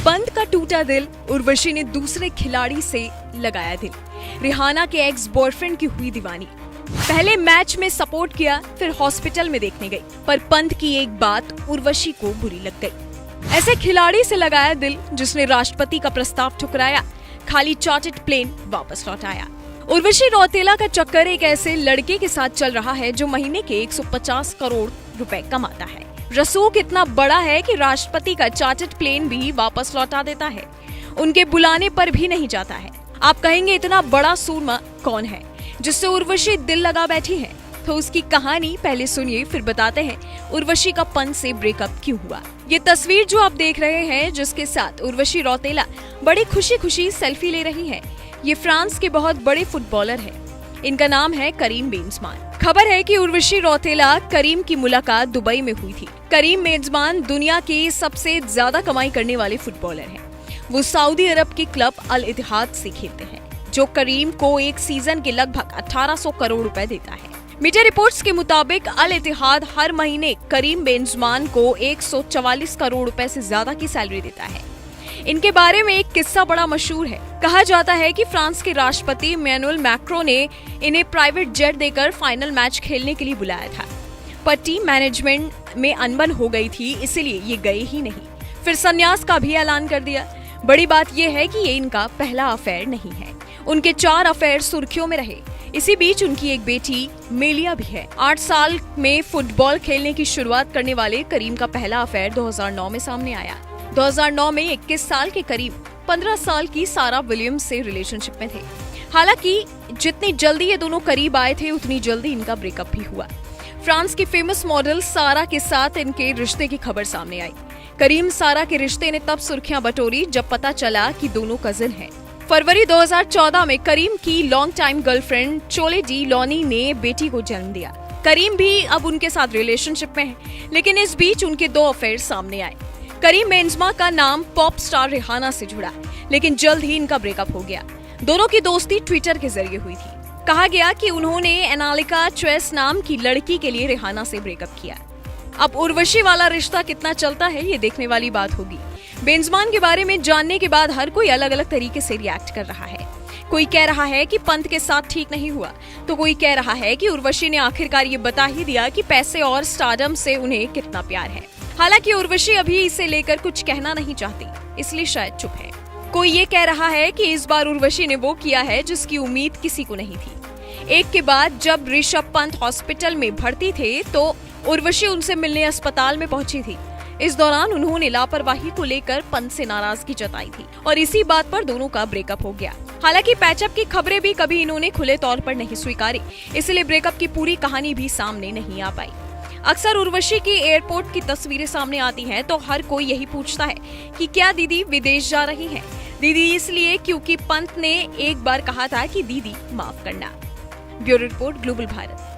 पंत का टूटा दिल, उर्वशी ने दूसरे खिलाड़ी से लगाया दिल। रिहाना के एक्स बॉयफ्रेंड की हुई दीवानी। पहले मैच में सपोर्ट किया, फिर हॉस्पिटल में देखने गई, पर पंत की एक बात उर्वशी को बुरी लग गई। ऐसे खिलाड़ी से लगाया दिल जिसने राष्ट्रपति का प्रस्ताव ठुकराया, खाली चार्टर्ड प्लेन वापस लौट आया। उर्वशी रौतेला का चक्कर एक ऐसे लड़के के साथ चल रहा है जो महीने के 150 करोड़ रुपए कमाता है। रसूख इतना बड़ा है कि राष्ट्रपति का चार्टर्ड प्लेन भी वापस लौटा देता है, उनके बुलाने पर भी नहीं जाता है। आप कहेंगे इतना बड़ा सूरमा कौन है जिससे उर्वशी दिल लगा बैठी है? तो उसकी कहानी पहले सुनिए, फिर बताते हैं उर्वशी का पंत से ब्रेकअप क्यों हुआ। ये तस्वीर जो आप देख रहे हैं, जिसके साथ उर्वशी रौतेला बड़ी खुशी खुशी सेल्फी ले रही है, ये फ्रांस के बहुत बड़े फुटबॉलर हैं। इनका नाम है करीम बेंजमान। खबर है कि उर्वशी रौतेला करीम की मुलाकात दुबई में हुई थी। करीम बेंजमान दुनिया के सबसे ज्यादा कमाई करने वाले फुटबॉलर हैं। वो सऊदी अरब के क्लब अल इत्तेहाद से खेलते हैं, जो करीम को एक सीजन के लगभग 1800 करोड़ रुपए देता है। मीडिया रिपोर्ट्स के मुताबिक अल इत्तेहाद हर महीने करीम बेंजमान को 144 करोड़ रुपए से ज्यादा की सैलरी देता है। इनके बारे में एक किस्सा बड़ा मशहूर है। कहा जाता है कि फ्रांस के राष्ट्रपति इमैनुअल मैक्रों ने इन्हें प्राइवेट जेट देकर फाइनल मैच खेलने के लिए बुलाया था, पर टीम मैनेजमेंट में अनबन हो गई थी, इसलिए ये गए ही नहीं। फिर संन्यास का भी ऐलान कर दिया। बड़ी बात यह है कि ये इनका पहला अफेयर नहीं है, उनके 4 अफेयर सुर्खियों में रहे। इसी बीच उनकी एक बेटी मेलिया भी है। 8 साल में फुटबॉल खेलने की शुरुआत करने वाले करीम का पहला अफेयर 2009 में सामने आया। 2009 में 21 साल के करीब 15 साल की सारा विलियम्स से रिलेशनशिप में थे। हालांकि जितनी जल्दी ये दोनों करीब आए थे, उतनी जल्दी इनका ब्रेकअप भी हुआ। फ्रांस की फेमस मॉडल सारा के साथ इनके रिश्ते की खबर सामने आई। करीम सारा के रिश्ते ने तब सुर्खियां बटोरी जब पता चला कि दोनों कजिन हैं। फरवरी 2014 में करीम की लॉन्ग टाइम गर्लफ्रेंड चोले डी लॉनी ने बेटी को जन्म दिया। करीम भी अब उनके साथ रिलेशनशिप में है, लेकिन इस बीच उनके 2 अफेयर सामने आए। करीम बेंजमा का नाम पॉप स्टार रिहाना से जुड़ा, लेकिन जल्द ही इनका ब्रेकअप हो गया। दोनों की दोस्ती ट्विटर के जरिए हुई थी। कहा गया कि उन्होंने एनालिका ट्रेस नाम की लड़की के लिए रिहाना से ब्रेकअप किया। अब उर्वशी वाला रिश्ता कितना चलता है, ये देखने वाली बात होगी। बेंजमान के बारे में जानने के बाद हर कोई अलग अलग तरीके से रिएक्ट कर रहा है। कोई कह रहा है कि पंत के साथ ठीक नहीं हुआ, तो कोई कह रहा है कि उर्वशी ने आखिरकार ये बता ही दिया कि पैसे और स्टारडम से उन्हें कितना प्यार है। हालांकि उर्वशी अभी इसे लेकर कुछ कहना नहीं चाहती, इसलिए शायद चुप है। कोई ये कह रहा है कि इस बार उर्वशी ने वो किया है जिसकी उम्मीद किसी को नहीं थी। एक के बाद जब ऋषभ पंत हॉस्पिटल में भर्ती थे, तो उर्वशी उनसे मिलने अस्पताल में पहुंची थी। इस दौरान उन्होंने लापरवाही को लेकर पंत से नाराजगी जताई थी और इसी बात पर दोनों का ब्रेकअप हो गया। हालांकि पैचअप की खबरें भी कभी इन्होंने खुले तौर पर नहीं स्वीकारी, इसलिए ब्रेकअप की पूरी कहानी भी सामने नहीं आ पाई। अक्सर उर्वशी की एयरपोर्ट की तस्वीरें सामने आती हैं, तो हर कोई यही पूछता है कि क्या दीदी विदेश जा रही हैं? दीदी इसलिए क्योंकि पंत ने एक बार कहा था कि दीदी माफ करना। Bureau report, global Bharat.